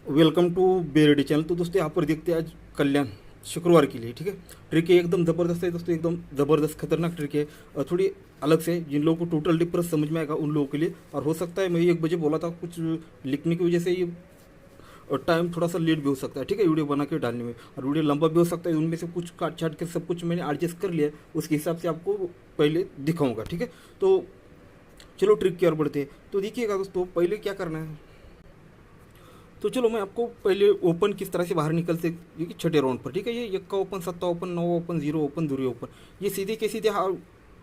Welcome to बेरेडी channel. तो दोस्तों यहाँ पर देखते हैं आज कल्याण शुक्रवार के लिए, ठीक है। ट्रिक है एकदम ज़बरदस्त है दोस्तों, एकदम ज़बरदस्त खतरनाक ट्रिक है और थोड़ी अलग से जिन लोगों को टोटल डिफरेंस समझ में आएगा उन लोगों के लिए। और हो सकता है मैं 1 बजे बोला था, कुछ लिखने की वजह से ये टाइम थोड़ा सा लेट भी हो सकता है, ठीक है, वीडियो बना के डालने में। और वीडियो लंबा भी हो सकता है, उनमें से कुछ काट छाट के सब कुछ मैंने एडजस्ट कर लिया है, उसके हिसाब से आपको पहले दिखाऊंगा, ठीक है। तो चलो ट्रिक की ओर बढ़ते हैं। तो देखिएगा दोस्तों, पहले क्या करना है, तो चलो मैं आपको पहले ओपन किस तरह से बाहर निकल से, देखिए छठे राउंड पर, ठीक है। ये यक्का ओपन, सत्ता ओपन, नौ ओपन, जीरो ओपन, दूरी ओपन, ये सीधे के सीधे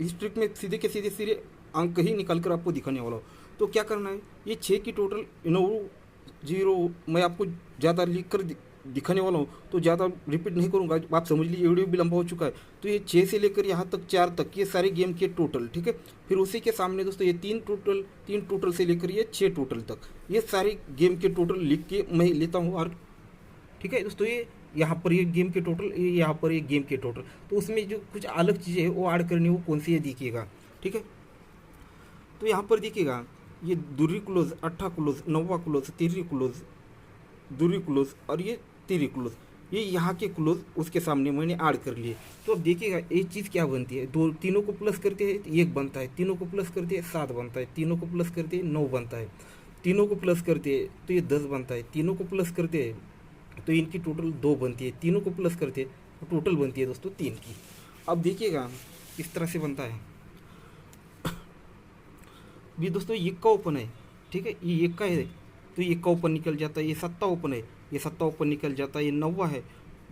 इस ट्रिक में सीधे के सीधे सीधे अंक ही निकाल कर आपको दिखाने वाला हो। तो क्या करना है, ये 6 की टोटल, नौ, जीरो, मैं आपको ज़्यादा लिख कर दिखाने वाला हूँ तो ज़्यादा रिपीट नहीं करूँगा, आप समझ लीजिए, वीडियो भी लंबा हो चुका है। तो ये 6 से लेकर यहाँ तक 4 तक ये सारे गेम के टोटल, ठीक है। फिर उसी के सामने दोस्तों ये तीन टोटल से लेकर ये 6 टोटल तक ये सारे गेम के टोटल लिख के मैं लेता हूँ। और ठीक है दोस्तों, ये यहाँ पर ये गेम के टोटल, ये यहाँ पर ये गेम के टोटल, तो उसमें जो कुछ अलग चीज़ें है वो ऐड करनी है, वो कौन सी है देखिएगा, ठीक है। तो यहाँ पर देखिएगा, ये दूरी क्लोज, अट्ठा क्लोज, नौवा क्लोज, तीसरी क्लोज, दूरी क्लोज और ये तीसरी क्लोज, ये यहाँ के क्लोज उसके सामने मैंने ऐड कर लिए। तो अब देखिएगा ये चीज़ क्या बनती है, दो तीनों को प्लस करते हैं तो 1 बनता है, तीनों को प्लस करते हैं 7 बनता है, तीनों को प्लस करते हैं 9 बनता है, तीनों को प्लस करते हैं तो ये 10 बनता है, तीनों को प्लस करते हैं तो इनकी टोटल 2 बनती है, तीनों को प्लस करते हैं तो टोटल बनती है दोस्तों 3 की। अब देखिएगा इस तरह से बनता है। ये दोस्तों इक्का ओपन है, ठीक है, ये इक्का है तो ये इक्का ओपन निकल जाता है, ये सत्ता ओपन है, ये सत्ता ओपन निकल जाता है, ये नौवा है,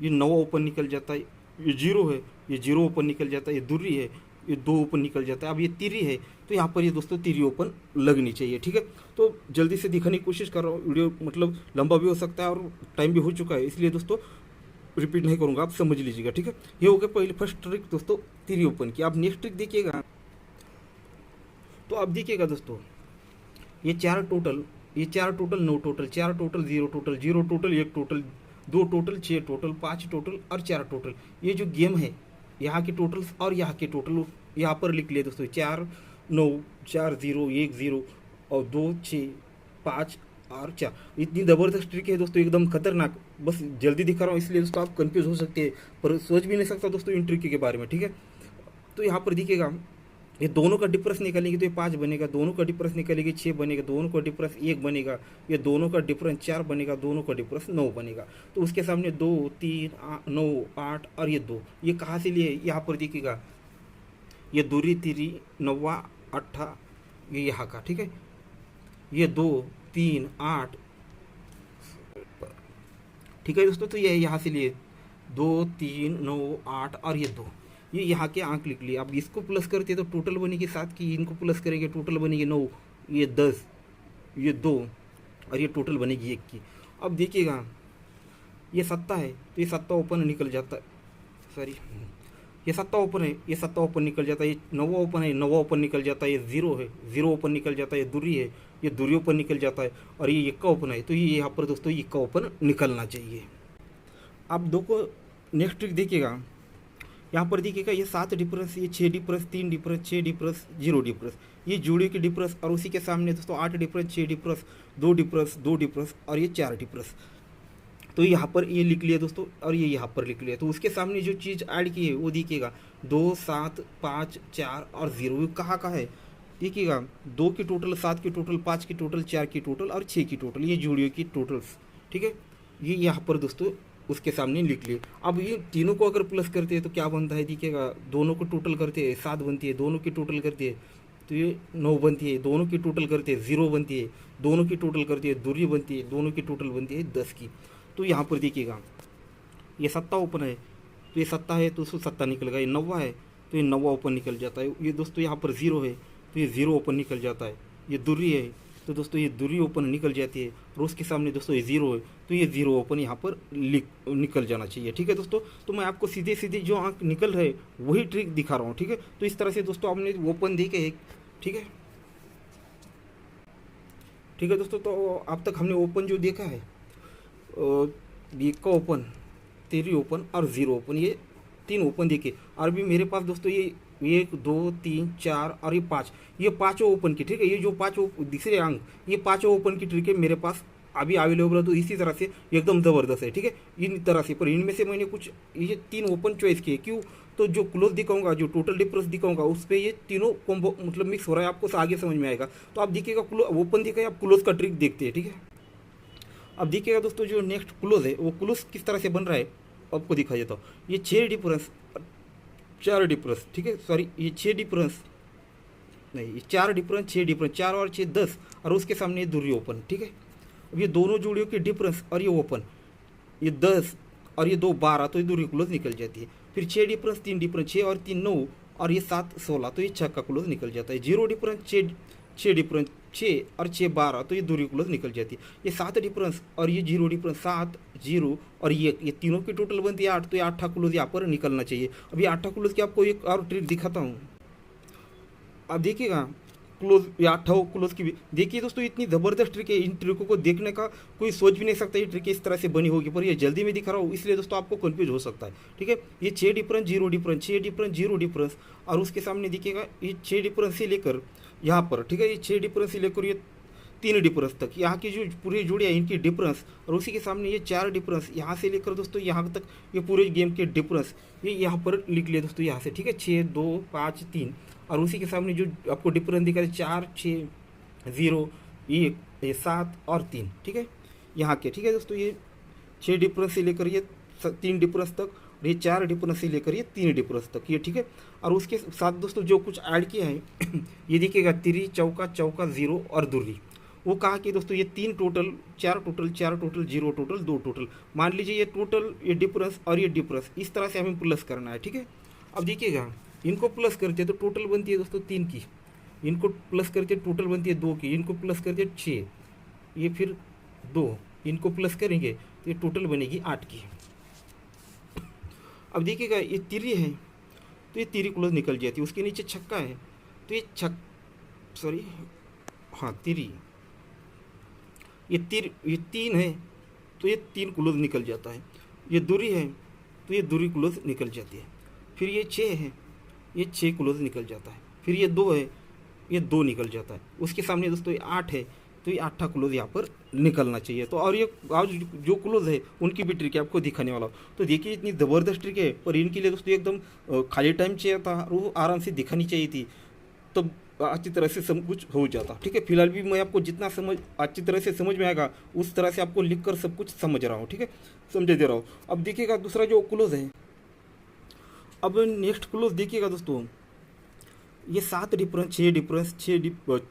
ये नौवा ओपन निकल जाता है, ये जीरो है, ये जीरो ओपन निकल जाता है, ये दूरी है, ये 2 ओपन निकल जाता है। अब ये तिरी है तो यहाँ पर ये दोस्तों तिरी ओपन लगनी चाहिए, ठीक है। तो जल्दी से दिखाने की कोशिश कर रहा हूँ, वीडियो मतलब लंबा भी हो सकता है और टाइम भी हो चुका है, इसलिए दोस्तों रिपीट नहीं करूँगा, आप समझ लीजिएगा, ठीक है। ये हो गया पहले फर्स्ट ट्रिक दोस्तों, तिरी ओपन की। अब नेक्स्ट ट्रिक देखिएगा। तो अब देखिएगा दोस्तों, ये चार टोटल, ये 4 total, 9 total, 4 total, 0 total, 0 total, 1 total, 2 total, 6 total, 5 total और 4 टोटल, ये जो गेम है यहाँ के टोटल्स और यहाँ के टोटल यहाँ पर लिख लिए दोस्तों, 4 9, 4 0, 1 0 और 2 6 5 और 4। इतनी ज़बरदस्त ट्रिक है दोस्तों, एकदम खतरनाक। बस जल्दी दिखा रहा हूँ इसलिए दोस्तों आप कंफ्यूज हो सकते हैं, पर सोच भी नहीं सकता दोस्तों इन ट्रिक के बारे में, ठीक है। तो यहाँ पर दिखेगा, ये दोनों का डिफरेंस निकालेंगे तो ये 5 बनेगा, दोनों का डिफरेंस निकालेंगे 6 बनेगा, दोनों का डिफरेंस 1 बनेगा, ये दोनों का डिफरेंस 4 बनेगा, दोनों का डिफरेंस 9 बनेगा। तो उसके सामने 2 3 9 8 और ये 2, ये कहाँ से लिए, यहाँ पर देखिएगा, ये दूरी तिरी, नौवा, अट्ठा, ये यहाँ का, ठीक है। ये 2 3 8, ठीक है दोस्तों। तो ये यहाँ से लिए 2 3 9 8 और ये 2, ये यहाँ के आंक लिख लिए। अब इसको प्लस करते तो टोटल बनेगी 7 की, इनको प्लस करेंगे टोटल बनेगी 9, ये 10, ये 2 और ये टोटल बनेगी 1 की। अब देखिएगा, ये सत्ता है तो ये सत्ता ओपन निकल जाता है, सॉरी, ये सत्ता ओपन है, ये सत्ता ओपन निकल जाता है, ये नौवा ओपन है, नौवा ओपन निकल जाता है, ये जीरो है, जीरो ओपन निकल जाता है, ये दूरी है, ये दूरी ओपन निकल जाता है और ये इक्का ओपन है, तो ये यहाँ पर दोस्तों इक्का ओपन निकलना चाहिए। आप दो को नेक्स्ट ट्रिक देखिएगा, यहाँ पर देखिएगा, ये 7 डिफरेंस, ये 6 डिफरेंस, 3 डिफरेंस, 6 डिफरेंस, 0 डिफरेंस, ये जोड़े के डिफरेंस। और उसी के सामने दोस्तों 8 डिफरेंस, 6 डिफरेंस, 2 डिफरेंस, 2 डिफरेंस और ये 4 डिफरेंस। तो यहाँ पर ये लिख लिया दोस्तों और ये यहाँ पर लिख लिया। तो उसके सामने जो चीज़ ऐड की है वो देखिएगा, 2 7 5 4 और 0, ये कहाँ का है देखिएगा, 2 की टोटल, 7 की टोटल, 5 की टोटल, 4 की टोटल और 6 की टोटल, ये जोड़ियों की टोटल्स, ठीक है। ये यहाँ पर दोस्तों उसके सामने लिख लिए। अब ये तीनों को अगर प्लस करते हैं तो क्या बनता है देखिएगा, दोनों को टोटल करते हैं 7 बनती है, दोनों की टोटल करते हैं तो ये 9 बनती है, दोनों की टोटल करते हैं 0 बनती है, दोनों की टोटल करती है दूरी बनती है, दोनों की टोटल बनती है 10 की। तो यहाँ पर देखिएगा, ये सत्ता ओपन है तो ये सत्ता है तो उसको सत्ता निकलेगा, ये नौवा है तो ये नौवा ओपन निकल जाता है, ये दोस्तों यहाँ पर 0 है तो ये 0 ओपन निकल जाता है, ये दूरी है तो दोस्तों ये दूरी ओपन निकल जाती है और उसके सामने दोस्तों ये 0 है तो ये 0 ओपन यहाँ पर निकल जाना चाहिए, ठीक है दोस्तों। तो मैं आपको सीधे सीधे जो आंक निकल रहे वही ट्रिक दिखा रहा हूँ, ठीक है। तो इस तरह से दोस्तों आपने ओपन देखे एक, ठीक है, ठीक है दोस्तों। तो अब तक हमने ओपन जो देखा है, का ओपन, तेरी ओपन और 0 ओपन, ये 3 ओपन देखे। और भी मेरे पास दोस्तों ये 1 2 3 4 और ये 5, ये पाँचों ओपन की, ठीक है। ये जो 5 तीसरे अंक, ये पाँचों ओपन की ट्रिक है मेरे पास अभी अवेलेबल है, तो इसी तरह से एकदम ज़बरदस्त है, ठीक है। इन तरह से, पर इनमें से मैंने कुछ ये 3 ओपन चॉइस किए, क्यों? तो जो क्लोज दिखाऊंगा, जो टोटल डिफरेंस दिखाऊंगा, उस पर ये तीनों कॉम्बो मतलब मिक्स हो रहा है, आपको आगे समझ में आएगा। तो आप देखिएगा ओपन दिखा, आप क्लोज का ट्रिक देखते हैं, ठीक है। अब देखिएगा दोस्तों, जो नेक्स्ट क्लोज है वो क्लोज किस तरह से बन रहा है आपको दिखा देता हूँ। ये 6 डिफरेंस, 4 डिफरेंस, ठीक है, सॉरी ये 6 डिफरेंस नहीं, ये 4 डिफरेंस, 6 डिफरेंस, 4 और 6 10, और उसके सामने ये दूरी ओपन, ठीक है। अब ये दोनों जोड़ियों के डिफरेंस और ये ओपन, ये 10 और ये 2 12, तो ये दूरी क्लोज निकल जाती है। फिर 6 डिफरेंस, 3 डिफरेंस, 6 और 3 9, और ये 7 16, तो ये 6 का क्लोज निकल जाता है। 0 डिफरेंस, 6 डिफरेंस, 6 और 6 12, तो ये दूरी क्लोज निकल जाती है। ये 7 डिफरेंस और ये 0 डिफरेंस, 7 0 और ये तीनों की टोटल बनती है 8, तो ये 8 क्लोज यहाँ पर निकलना चाहिए। अभी 8 क्लोज की आपको एक और ट्रिक दिखाता हूँ। अब देखिएगा क्लोज या 8 क्लोज की भी देखिए दोस्तों, इतनी ज़बरदस्त ट्रिक है, इन ट्रिकों को देखने का कोई सोच भी नहीं सकता ये ट्रिक इस तरह से बनी होगी, पर ये जल्दी में दिखा रहा हूँ, इसलिए दोस्तों आपको कंफ्यूज हो सकता है, ठीक है। ये 6 डिफरेंस, 0 डिफरेंस, 6 डिफरेंस, 0 डिफरेंस, और उसके सामने देखिएगा ये 6 डिफरेंस से लेकर यहाँ पर, ठीक है, ये 6 डिफरेंस से लेकर ये 3 डिफरेंस तक, यहाँ की जो पूरी जोड़ी है इनकी डिफरेंस, और उसी के सामने ये 4 डिफरेंस, यहाँ से लेकर दोस्तों यहाँ तक ये पूरे गेम के डिफरेंस ये यहाँ पर लिख लिया दोस्तों यहाँ से, ठीक है। 6 2 5 3, और उसी के सामने जो आपको डिफरेंस दिखा रहा है 4 6 0 1, ये 7 और 3, ठीक है, यहाँ के, ठीक है दोस्तों। ये 6 डिफरेंस से लेकर ये 3 डिफरेंस तक, और ये 4 डिफरेंस से लेकर ये 3 डिफरेंस तक, ये ठीक है। और उसके साथ दोस्तों जो कुछ ऐड किया है ये देखिएगा, तिरी चौका चौका 0 और दूरी, वो कहा कि दोस्तों ये 3 total, 4 total, 4 total, 0 total, 2 total, मान लीजिए ये टोटल, ये डिफरेंस और ये डिफरेंस, इस तरह से हमें प्लस करना है, ठीक है। अब देखिएगा इनको प्लस करते हैं तो टोटल बनती है दोस्तों 3 की, इनको प्लस करते टोटल बनती है 2 की, इनको प्लस करते 6, ये फिर 2, इनको प्लस करेंगे तो ये टोटल बनेगी 8 की। अब देखिएगा ये तिरी है, तो ये तिरी क्लोज निकल जाती है, उसके नीचे छक्का है, तो ये सॉरी हाँ तिरी, ये 3 है, तो ये 3 क्लोज निकल जाता है। ये दूरी है, तो ये दूरी क्लोज निकल जाती है। फिर ये 6 है, ये 6 क्लोज निकल जाता है। फिर ये 2 है, ये 2 निकल जाता है। उसके सामने दोस्तों ये 8 है, तो ये 8 क्लोज यहाँ पर निकलना चाहिए। तो और ये आज जो क्लोज है उनकी भी ट्रिक है, आपको दिखाने वाला हूँ। तो देखिए इतनी ज़बरदस्त ट्रिक है, पर इनके लिए दोस्तों एकदम खाली टाइम चाहिए था, वो आराम से दिखानी चाहिए थी, तो अच्छी तरह से सब कुछ हो जाता, ठीक है। फिलहाल भी मैं आपको जितना अच्छी तरह से समझ में आएगा उस तरह से आपको लिख कर सब कुछ समझ रहा हूँ, ठीक है, समझ दे रहा हूँ। अब देखिएगा दूसरा जो क्लोज है, अब नेक्स्ट क्लोज देखिएगा दोस्तों, ये 7 डिफरेंस, 6 डिफरेंस,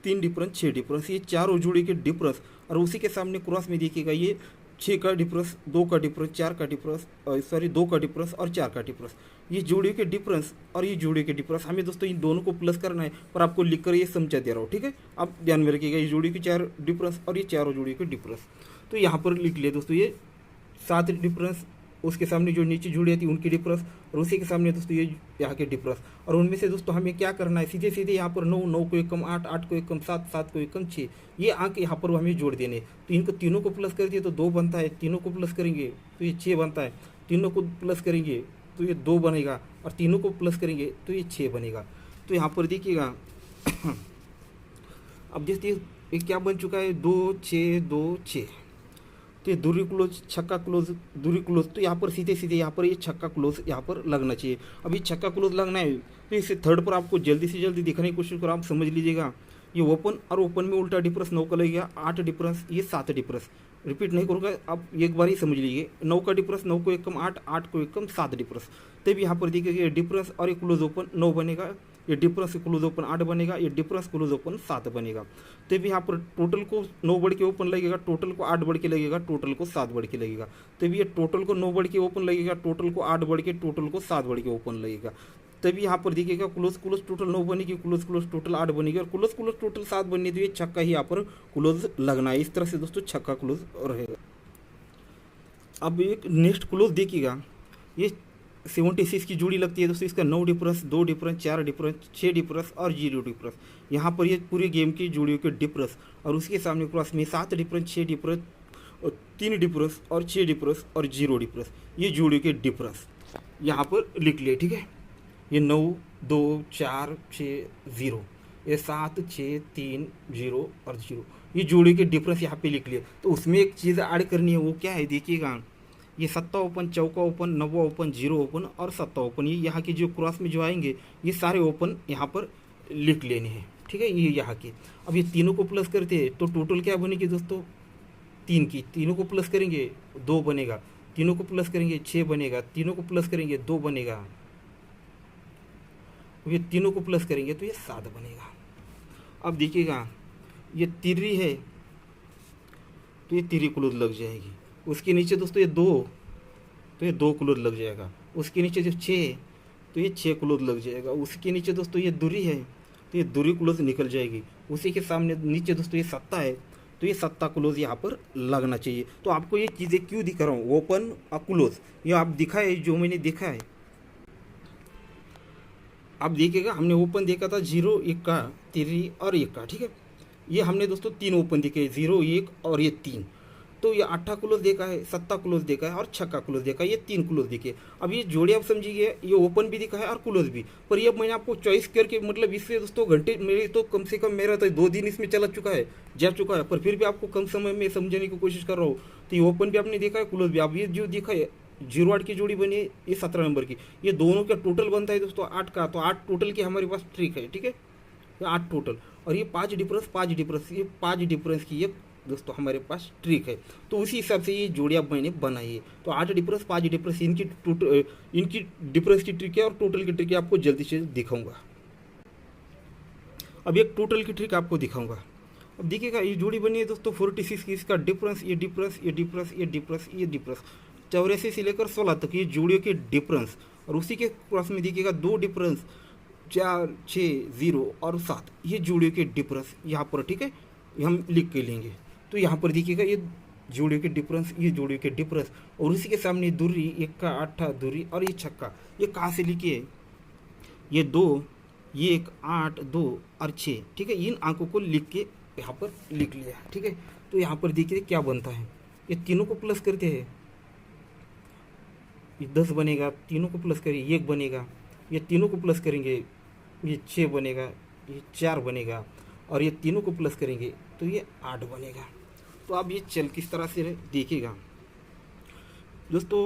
3 डिफरेंस, 6 डिफरेंस, ये चारों जोड़ी के डिफरेंस, और उसी के सामने क्रॉस में देखिएगा ये 6 का डिफरेंस, 2 का डिफरेंस, 4 का डिफरेंस, सॉरी 2 का डिफरेंस और 4 का डिफरेंस, ये जोड़ी के डिफरेंस और ये जोड़ी के डिफरेंस, हमें दोस्तों इन दोनों को प्लस करना है, पर आपको लिख कर ये समझा दे रहा हूँ, ठीक है। आप ध्यान में रखिएगा, ये जोड़ी के 4 डिफरेंस और ये चारों जोड़ी के डिफरेंस, तो यहाँ पर लिख लिया दोस्तों ये 7 डिफरेंस, उसके सामने जो नीचे जुड़ी थी उनकी डिफरेंस, और उसी के सामने दोस्तों ये यहाँ के डिफरेंस, और उनमें से दोस्तों हमें क्या करना है, सीधे सीधे यहाँ पर 9 9 को 1 कम 8 8 को 1 कम 7 7 को 1 कम 6, ये अंक यहाँ पर हमें जोड़ देने। तो इनको तीनों को प्लस कर दिए तो 2 बनता है, तीनों को प्लस करेंगे तो ये 6 बनता है, तीनों को प्लस करेंगे तो ये 2 बनेगा, और तीनों को प्लस करेंगे तो ये 6 बनेगा। तो यहाँ पर देखिएगा अब जैसे ये क्या बन चुका है, 2 6 2 6, तो ये दूरी क्लोज, छक्का क्लोज, दूरी क्लोज, तो यहाँ पर सीधे सीधे यहाँ पर ये छक्का क्लोज यहाँ पर लगना चाहिए। अब ये छक्का क्लोज लगना है, तो इसे थर्ड पर आपको जल्दी से जल्दी दिखाने की कोशिश करो, आप समझ लीजिएगा। ये ओपन और ओपन में उल्टा डिफरेंस 9 का लगेगा, 8 डिफरेंस, ये 7 डिफरेंस, रिपीट नहीं करूँगा, आप एक बार ही समझ लीजिए। 9 का डिफरेंस, 9 को 1 कम 8 8 को 1 कम 7 डिफरेंस, तब यहाँ पर देखिएगा ये डिफरेंस और ये क्लोज ओपन 9 बनेगा, ये डिफरेंस क्लोज ओपन 8 बनेगा, ये डिफरेंस क्लोज ओपन 7 बनेगा। तब यहाँ पर टोटल को 9 बढ़ के ओपन लगेगा, टोटल को 8 बढ़ के लगेगा, टोटल को 7 बढ़ के लगेगा। तब ये टोटल को 9 बढ़ के ओपन लगेगा, टोटल को 8 बढ़ के, टोटल को 7 बढ़ के ओपन लगेगा। तभी यहाँ पर देखिएगा क्लोज क्लोज टोटल 9 बनेगी, क्लोज क्लोज टोटल 8 बनेगी, और क्लोज क्लोज टोटल 7 बनेगी, तो ये छक्का ही यहाँ पर क्लोज लगना है। इस तरह से दोस्तों छक्का क्लोज रहेगा। अब एक नेक्स्ट क्लोज देखिएगा, ये 76 की जोड़ी लगती है दोस्तों, इसका 9 डिफरेंस, 2 डिफरेंस, 4 डिफरेंस, 6 डिफरेंस और 0 डिफरेंस, यहाँ पर ये पूरे गेम की जोड़ियों के डिफरेंस, और उसके सामने क्रॉस में 7 डिफरेंस, 6 डिफरेंस, 3 डिफरेंस और 6 डिफरेंस और 0 डिफरेंस, ये जोड़ियों के डिफरेंस यहाँ पर लिख लिए, ठीक है। ये 9 2 4 6 0, ये 7 6 3 0 और 0, ये जोड़ी के डिफरेंस यहाँ पे लिख लिए। तो उसमें एक चीज़ ऐड करनी है, वो क्या है देखिएगा, ये सत्ता ओपन, चौका ओपन, नवा ओपन, जीरो ओपन और सत्ता ओपन, ये यहाँ के जो क्रॉस में जो आएंगे ये सारे ओपन यहाँ पर लिख लेने हैं, ठीक है। ये यहाँ के अब ये तीनों को प्लस करते हैं तो टोटल क्या बनेगी दोस्तों, 3 की, तीनों को प्लस करेंगे 2 बनेगा, तीनों को प्लस करेंगे 6 बनेगा, तीनों को प्लस करेंगे 2 बनेगा, ये तीनों को प्लस करेंगे तो ये 7 बनेगा। अब देखिएगा ये तिरी है तो ये तिरी क्लोज लग जाएगी, उसके नीचे दोस्तों ये 2 तो ये 2 क्लोज लग जाएगा, उसके नीचे जो 6 तो ये 6 क्लोज लग जाएगा, उसके नीचे दोस्तों ये दूरी है तो ये दूरी क्लोज निकल जाएगी, उसी के सामने नीचे दोस्तों ये सत्ता है तो ये सत्ता क्लोज यहाँ पर लगना चाहिए। तो आपको ये चीज़ें क्यों दिखा रहा हूँ, ओपन और क्लोज, ये आप दिखा है जो मैंने देखा है। आप देखिएगा हमने ओपन देखा था 0, 1 का, 3 और 1 का, ठीक है। ये हमने दोस्तों 3 ओपन देखे, 0, 1 और ये 3। तो ये 8 क्लोज देखा है, 7 क्लोज देखा है और 6 क्लोज देखा है, ये 3 क्लोज देखे। अब ये जोड़ी आप समझिए, ये ओपन भी दिखा है और क्लोज भी, पर ये मैंने आपको चॉइस करके मतलब इससे दोस्तों घंटे मेरे तो कम से कम मेरा तो 2 दिन इसमें चला चुका है, जा चुका है, पर फिर भी आपको कम समय में समझने की कोशिश कर रहा हूँ। तो ये ओपन भी आपने देखा है, क्लोज भी। अब ये जो दिखा है 0 8 की जोड़ी बनी है, ये 17 नंबर की, ये दोनों का टोटल बनता है दोस्तों 8 का, तो 8 टोटल की हमारे पास ट्रिक है, ठीक है, ये 8 टोटल। और ये 5 डिफरेंस, 5 डिफरेंस, ये 5 डिफरेंस की ये दोस्तों हमारे पास ट्रिक है। तो उसी हिसाब से ये जोड़ियाँ मैंने बनाई है। तो 8 डिफरेंस, 5 डिफरेंस, इनकी डिफरेंस की ट्रिक है और टोटल की ट्रिक है, आपको जल्दी से दिखाऊंगा। अब एक टोटल की ट्रिक आपको दिखाऊंगा। अब देखिएगा ये जोड़ी बनी है दोस्तों 46 की, इसका डिफरेंस, ये डिफरेंस, ये डिफरेंस, ये डिफरेंस, ये डिफरेंस 84 से लेकर 16 तक ये जोड़ियों के डिफरेंस। और उसी के क्रॉस में देखिएगा 2 डिफरेंस, 4, 6, 0 और 7, ये जोड़ियों के डिफरेंस यहाँ पर, ठीक है, ये हम लिख के लेंगे। तो यहाँ पर देखिएगा ये जोड़ियों के डिफरेंस, ये जोड़ियों के डिफरेंस, और उसी के सामने दूरी, 1 का 8 दूरी और ये 6, ये कहाँ से लिखिए, ये 2, ये 1, 8, 2 और 6, ठीक है। इन अंकों को लिख के यहाँ पर लिख लिया, ठीक है। तो यहाँ पर देखिए क्या बनता है, ये तीनों को प्लस करते हैं, ये 10 बनेगा, तीनों को प्लस करिए 1 बनेगा, ये तीनों को प्लस करेंगे ये 6 बनेगा, ये 4 बनेगा, और ये तीनों को प्लस करेंगे तो ये 8 बनेगा। तो आप ये चल किस तरह से देखिएगा दोस्तों,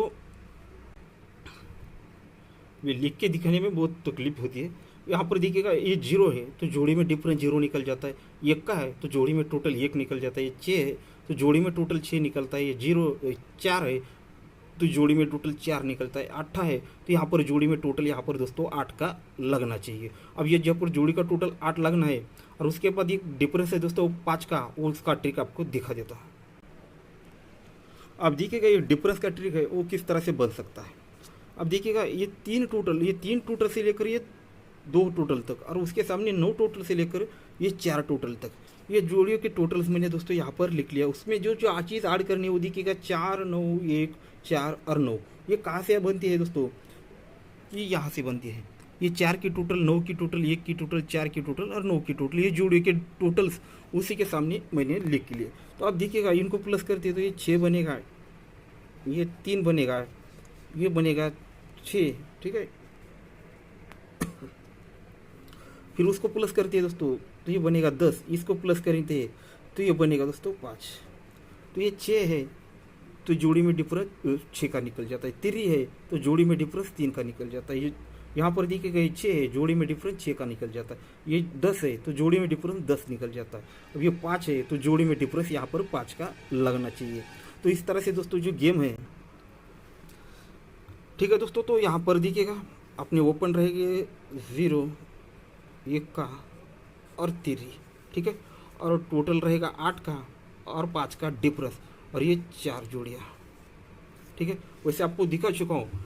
ये लिख के दिखाने में बहुत तकलीफ होती है। यहाँ पर देखिएगा ये 0 है तो जोड़ी में डिफरेंस 0 निकल जाता है, 1 का है तो जोड़ी में टोटल 1 निकल जाता है, ये 6 है तो जोड़ी में टोटल 6 निकलता है, ये 4 है तो जोड़ी में टोटल 4 निकलता है, 8 है तो यहाँ पर जोड़ी में टोटल यहाँ पर दोस्तों 8 का लगना चाहिए। अब ये जब पर जोड़ी का टोटल 8 लगना है और उसके बाद एक डिफरेंस है दोस्तों 5 का, वो उसका ट्रिक आपको दिखा देता है। अब देखिएगा ये डिफरेंस का ट्रिक है वो किस तरह से बन सकता है। अब देखिएगा ये 3 टोटल से लेकर ये 2 टोटल तक, और उसके सामने 9 टोटल से लेकर ये 4 टोटल तक, ये जोड़ियों के टोटल्स मैंने दोस्तों यहाँ पर लिख लिया। उसमें जो जो चीज़ ऐड करनी है वो देखिएगा 4, 9, 1, 4 और 9, ये कहाँ से बनती है दोस्तों, ये यहाँ से बनती है। ये 4 की टोटल, 9 की टोटल, 1 की टोटल, 4 की टोटल और 9 की टोटल, ये जोड़ियों के टोटल्स उसी के सामने मैंने लिख लिए। तो अब देखिएगा इनको प्लस करते हैं तो ये 6 बनेगा, ये 3 बनेगा, ये बनेगा 6, ठीक है। फिर उसको प्लस करते हैं दोस्तों तो ये बनेगा 10, इसको प्लस करेंगे तो ये बनेगा दोस्तों 5, तो ये 6 है तो जोड़ी में डिफरेंस 6 का निकल जाता है, 3 है तो जोड़ी में डिफरेंस 3 का निकल जाता है, ये यहाँ पर देखिएगा ये 6 है, जोड़ी में डिफरेंस 6 का निकल जाता है, ये 10 है तो जोड़ी में डिफरेंस 10 निकल जाता है, अब ये 5 है तो जोड़ी में डिफरेंस यहाँ पर 5 का लगना चाहिए। तो इस तरह से दोस्तों जो गेम है, ठीक है दोस्तों। तो यहाँ पर देखिएगा अपने ओपन रहेंगे 0, 1 का और 3, ठीक है, और टोटल रहेगा 8 का और 5 का डिफरेंस, और ये 4 जोड़ियाँ, ठीक है। वैसे आपको दिखा चुका हूँ,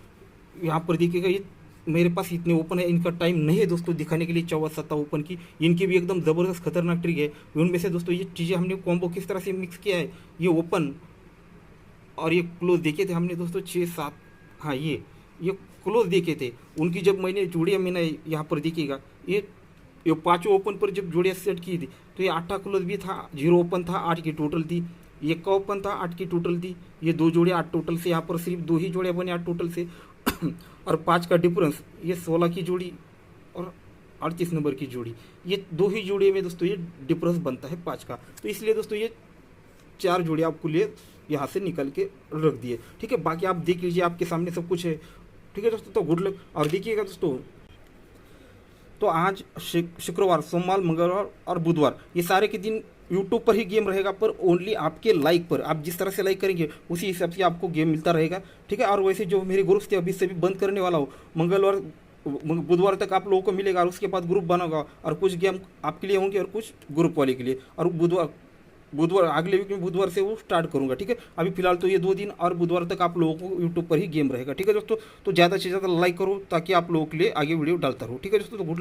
यहाँ पर देखिएगा ये मेरे पास इतने ओपन है, इनका टाइम नहीं है दोस्तों दिखाने के लिए 14-17 ओपन की, इनकी भी एकदम ज़बरदस्त खतरनाक ट्रिक है। उनमें से दोस्तों ये चीज़ें हमने कॉम्बो किस तरह से मिक्स किया है, ये ओपन और ये क्लोज देखे थे हमने दोस्तों 6-7, हाँ ये क्लोज देखे थे, उनकी जब मैंने जोड़ियाँ मैंने यहाँ पर देखिएगा ये 5 ओपन पर जब जोड़ियाँ सेट की थी तो ये 8 क्लोज भी था, 0 ओपन था, 8 की टोटल थी, 1 का ओपन था, 8 की टोटल थी, ये 2 जोड़ियाँ 8 टोटल से, यहाँ पर सिर्फ 2 ही जोड़ियाँ बने 8 टोटल से और 5 का डिफरेंस, ये 16 की जोड़ी और 38 नंबर की जोड़ी, ये 2 ही जोड़ी में दोस्तों ये डिफरेंस बनता है 5 का। तो इसलिए दोस्तों ये 4 जोड़ी आपको लिए यहाँ से निकल के रख दिए, ठीक है। बाकी आप देख लीजिए, आपके सामने सब कुछ है, ठीक है दोस्तों। तो गुड लक। और देखिएगा दोस्तों, तो आज शुक्रवार, सोमवार, मंगलवार और बुधवार ये सारे के दिन यूट्यूब पर ही गेम रहेगा, पर ओनली आपके लाइक पर। आप जिस तरह से लाइक करेंगे उसी हिसाब से आपको गेम मिलता रहेगा, ठीक है। और वैसे जो मेरे ग्रुप्स थे अभी से भी बंद करने वाला हूँ, मंगलवार बुधवार तक आप लोगों को मिलेगा, और उसके बाद ग्रुप बनेगा और कुछ गेम आपके लिए होंगे और कुछ ग्रुप वाले के लिए। और बुधवार बुधवार अगले वीक में बुधवार से वो स्टार्ट करूंगा, ठीक है। अभी फिलहाल तो ये 2 दिन और बुधवार तक आप लोगों को यूट्यूब पर ही गेम रहेगा, ठीक है दोस्तों। तो ज़्यादा से ज़्यादा लाइक करो ताकि आप लोगों के लिए आगे वीडियो डालता रहूँ, ठीक है दोस्तों। तो गुड